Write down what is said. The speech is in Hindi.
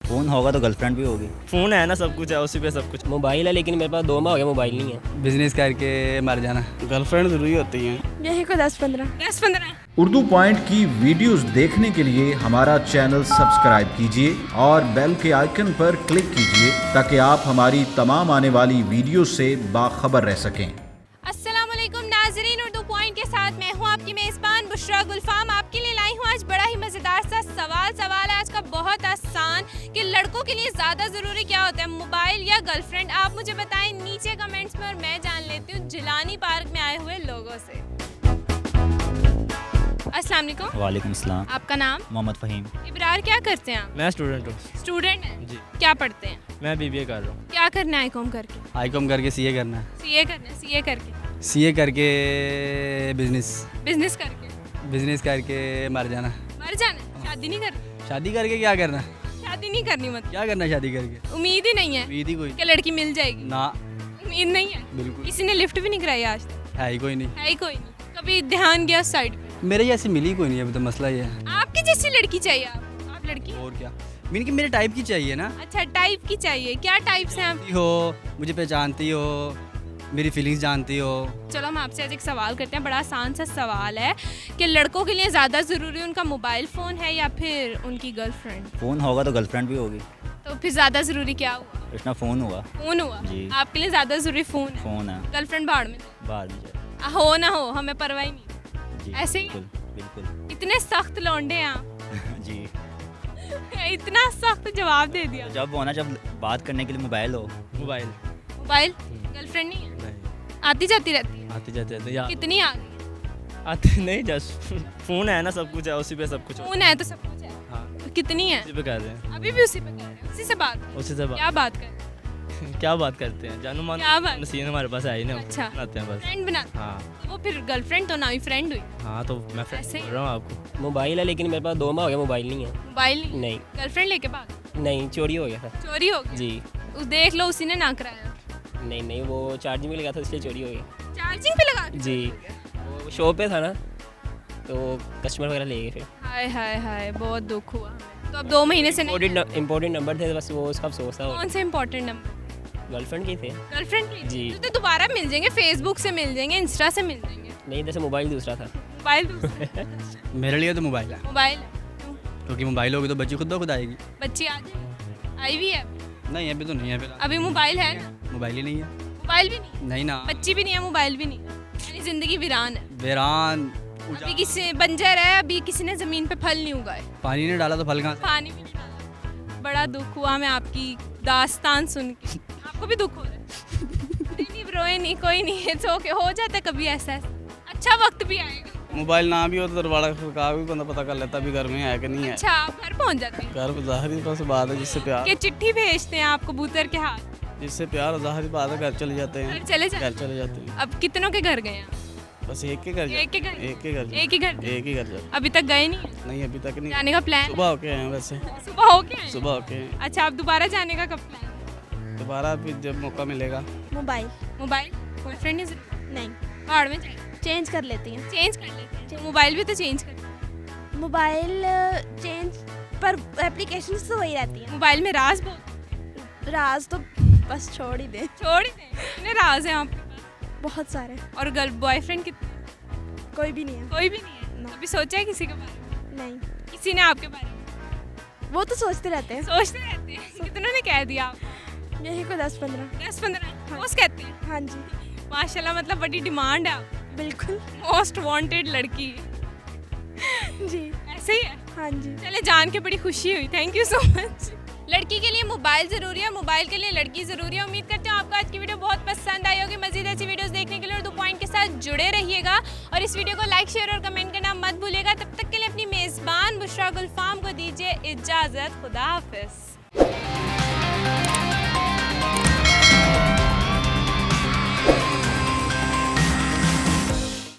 फ़ोन होगा तो गर्लफ्रेंड भी होगी। फ़ोन है ना, सब कुछ है, उसी पे सब कुछ। मोबाइल है लेकिन मेरे पास 2 माह हो गया मोबाइल नहीं है। बिजनेस करके मर जाना। गर्लफ्रेंड ज़रूरी होती है। यही को 10-15 उर्दू पॉइंट की वीडियोस देखने के लिए हमारा चैनल सब्सक्राइब कीजिए और बेल के आइकन पर क्लिक कीजिए ताकि आप हमारी तमाम आने वाली वीडियो से बाखबर रह सकें। अस्सलाम वालेकुम नाज़रीन, उर्दू पॉइंट के साथ मैं हूँ आपकी मेज़बान बुशरा गुलफाम। आपके लिए लाई हूँ आज बड़ा ही मज़ेदार सा सवाल है आज का बहुत आसान कि लड़कों के लिए ज़्यादा ज़रूरी क्या होता है, मोबाइल या गर्लफ्रेंड? आप मुझे बताएं नीचे कमेंट्स में और मैं जान लेती हूँ जिलानी पार्क में आए हुए लोगों से। अस्सलाम वालेकुम। वालेकुम सलाम। आपका नाम? मोहम्मद फ़हीम। इब्रार, क्या करते हैं आप? मैं स्टूडेंट हूँ स्टूडेंट हैं जी। क्या पढ़ते हैं? मैं BBA कर रहा हूँ। क्या करना है आईकॉम करके? आईकॉम करके सीए करना है। सीए करना है, सीए करके सीए करके बिजनेस बिजनेस करके मर जाना। मर जाना है? शादी नहीं करनी? शादी करके क्या करना? शादी नहीं करनी मतलब क्या करना शादी करके? उम्मीद ही नहीं है उम्मीद ही कोई कि लड़की मिल जाएगी? ना, उम्मीद नहीं है? बिल्कुल किसी ने लिफ्ट भी नहीं कराई आज तक? है ही कोई नहीं। है ही कोई नहीं? कभी ध्यान गया उस साइड पे? मेरे जैसी मिली कोई नहीं, अभी तो मसला ये है। आपकी जैसी लड़की चाहिए आप लड़की? और क्या, मीन कि मेरे टाइप की चाहिए ना। अच्छा, टाइप की चाहिए। क्या टाइप्स हैं आप? जानती हो, मुझे पहचानती हो, मेरी फीलिंग्स जानती हो। चलो हम आपसे आज एक सवाल करते हैं, बड़ा आसान सा सवाल है कि लड़कों के लिए ज़्यादा ज़रूरी उनका मोबाइल फ़ोन है या फिर उनकी गर्लफ्रेंड? फ़ोन होगा तो गर्लफ्रेंड भी होगी। तो फिर ज़्यादा ज़रूरी क्या हुआ? इतना फ़ोन हुआ। फ़ोन हुआ जी। आपके लिए ज़्यादा ज़रूरी फ़ोन है? फ़ोन है। गर्लफ्रेंड बाहर में बाद में जाए। हो ना हो हमें परवाह ही नहीं। जी ऐसे ही? बिल्कुल इतने सख्त लौंडे हैं आप। जी। इतना सख्त जवाब दे दिया। जब हो ना, जब बात करने के लिए मोबाइल हो। मोबाइल मोबाइल गर्लफ्रेंड नहीं है? नहीं, आती जाती रहती है? आते जाते रहते यार, कितनी आ गई? आते नहीं, जस्ट फ़ोन है ना, सब कुछ है, उसी पे सब कुछ। फोन है तो सब कुछ है। हाँ, कितनी है? उसी पे कर रहे हैं, अभी भी उसी पे कर रहे हैं? उसी से बात? उसी से क्या बात कर रहे हैं? क्या बात करते हैं, जानू मान क्या बात? नसीन हमारे पास आई ना, अच्छा। बनाते हैं बस। फ्रेंड बना? हाँ तो वो फिर गर्लफ्रेंड तो ना हुई, फ्रेंड हुई। हाँ, तो मैं फ्रेंड ऐसे ही? बोल रहा हूँ आपको। मोबाइल है लेकिन मेरे पास 2 माह हो गया मोबाइल नहीं है। मोबाइल नहीं? नहीं गर्लफ्रेंड लेके भाग? नहीं, चोरी हो गया था। चोरी हो गई? जी। देख लो, उसी ने ना कराया। नहीं वो चार्जिंग में लगा था इसलिए चोरी हो गया। चार्जिंग पे लगा के? जी, वो शॉप पे था ना तो कस्टमर वगैरह ले गए फिर। हाय हाय हाय, बहुत दुख हुआ हमें। तो अब 2 महीने से नहीं? इम्पोर्टेंट नंबर थे, बस वो उसका अफसोस था। कौन से इम्पोर्टेंट नंबर? गर्लफ्रेंड के थे। गर्लफ्रेंड की? जी। तो दोबारा मिल जाएंगे, फेसबुक से मिल जाएंगे, इंस्टा से मिल जाएंगे। नहीं, जैसे मोबाइल दूसरा था। मोबाइल दूसरा? मेरे लिए तो मोबाइल है, मोबाइल क्योंकि मोबाइल होगी तो बच्ची खुद ब खुद आएगी। बच्ची आ जाए? आई भी है? नहीं, अभी तो नहीं है फिलहाल। अभी मोबाइल है ना? मोबाइल ही नहीं है। मोबाइल भी नहीं? नहीं ना, बच्ची भी नहीं है, मोबाइल भी नहीं, यानी जिंदगी वीरान है। वीरान। अभी किसी बंजर है, अभी किसी ने जमीन पे फल नहीं उगाए, पानी नहीं डाला तो फल कहाँ से? पानी भी नहीं डाला। बड़ा दुख हुआ हमें आपकी दास्तान सुन के। आपको भी दुख हो रहा है? नहीं रोए नहीं, कोई नहीं, इट्स ओके, हो जाता है कभी ऐसा। अच्छा वक्त भी आएगा। मोबाइल ना भी हो तो दरवाजा खड़का भी बंदा पता कर लेता अभी घर में है कि नहीं है। अच्छा, आप घर पहुंच जाते हैं? घर ज़ाहिर बस बात है, जिससे प्यार, कि चिट्ठी भेजते हैं आप कबूतर के हाथ? जिससे प्यार ज़ाहिर बात है, घर चले जाते घर हैं। चले घर जाते चले जाते हैं, हैं? अब कितनों के घर गए हैं? बस एक के घर एक के घर? एक के घर एक ही घर? एक ही घर जाते। अभी तक गए नहीं है? नहीं, अभी तक नहीं, जाने का प्लान? सुबह होके आए हैं वैसे, सुबह हो के आए हैं? सुबह होके आए हैं। अच्छा, आप दोबारा जाने का कब प्लान? दोबारा भी जब मौका मिलेगा। मोबाइल बॉयफ्रेंड नहीं जरूरी? नहीं, पहाड़ में जाए चेंज कर लेती हैं। चेंज कर लेते हैं, मोबाइल भी तो चेंज कर। मोबाइल चेंज पर एप्लीकेशन तो वही रहती हैं। मोबाइल में राज बहुत, राज तो बस छोड़ ही दे, छोड़ ही दे। कितने राज हैं आपके पास? बहुत सारे। और गर्ल बॉयफ्रेंड कितने? कोई भी नहीं है। कोई भी नहीं है? No. कभी सोचा है किसी के बारे में? नहीं, किसी ने आपके बारे में? वो तो सोचते रहते हैं। सोचते रहते हैं। कितनों ने कह दिया? यही को 10-15। 10-15 रोज कहते हैं? हाँ जी, माशाल्लाह, मतलब बड़ी डिमांड है आप, बिल्कुल। मोस्ट वांटेड लड़की। जी ऐसे ही है? हाँ जी। चले, जान के बड़ी खुशी हुई, थैंक यू सो मच। लड़की के लिए मोबाइल ज़रूरी है, मोबाइल के लिए लड़की ज़रूरी है। उम्मीद करती हूँ आपको आज की वीडियो बहुत पसंद आई होगी। मज़ीद ऐसी वीडियोस देखने के लिए उर्दू पॉइंट के साथ जुड़े रहिएगा और इस वीडियो को लाइक, शेयर और कमेंट करना मत भूलिएगा। तब तक के लिए अपनी मेज़बान बुशरा गुलफाम को दीजिए इजाज़त। खुदा हाफिज़।